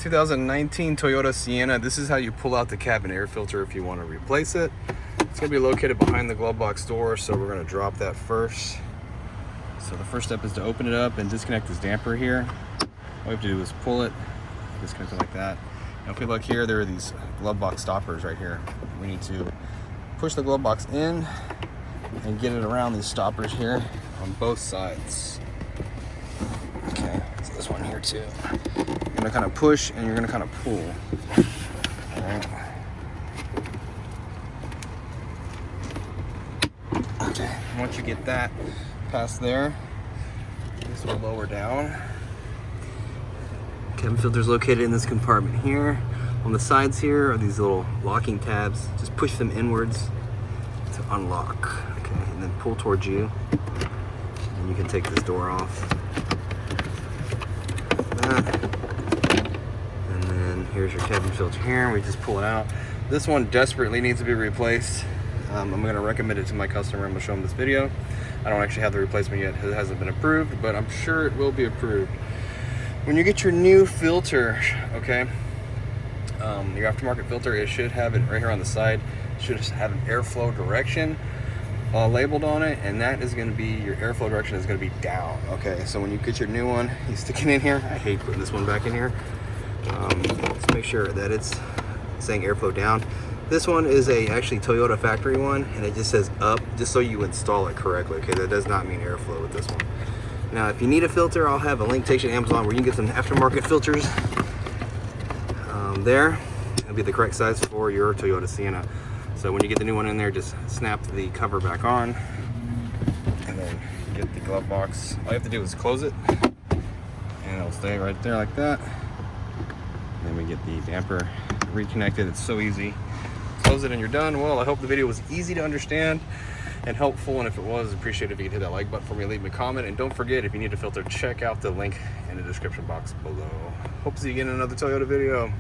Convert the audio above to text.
2019 Toyota Sienna. This is how you pull out the cabin air filter if you want to replace it. It's going to be located behind the glove box door, so we're going to drop that first. So the first step is to open it up and disconnect this damper here. All we have to do is pull it, disconnect it like that. Now if we look here, there are these glove box stoppers right here. We need to push the glove box in and get it around these stoppers here on both sides. Okay, so this one here too. You're gonna kind of push and you're gonna kind of pull. All right. Okay, once you get that past there, this will lower down. Cabin filter is located in this compartment here. On the sides here are these little locking tabs. Just push them inwards to unlock. Okay, and then pull towards you. And you can take this door off. Like that. And then here's your cabin filter here. We just pull it out. This one desperately needs to be replaced. I'm going to recommend it to my customer. I'm going to show him this video. I don't actually have the replacement yet. It hasn't been approved, but I'm sure it will be approved. When you get your new filter, okay, your aftermarket filter, it should have it right here on the side. It should have an airflow direction labeled on it, and that is going to be, your airflow direction is going to be down. Okay, so when you get your new one, you stick it in here. I hate putting this one back in here. Let's make sure that it's saying airflow down. This one is actually Toyota factory one, and it just says up, just so you install it correctly. Okay, that does not mean airflow with this one. Now, if you need a filter, I'll have a link takes you to Amazon where you can get some aftermarket filters. There, it'll be the correct size for your Toyota Sienna. So when you get the new one in there, just snap the cover back on, and then get the glove box. All you have to do is close it, and it'll stay right there like that. And then we get the damper reconnected. It's so easy. Close it and you're done. Well, I hope the video was easy to understand and helpful, and if it was, appreciate it if you could hit that like button for me, leave me a comment, and don't forget, if you need a filter, check out the link in the description box below. Hope to see you again in another Toyota video.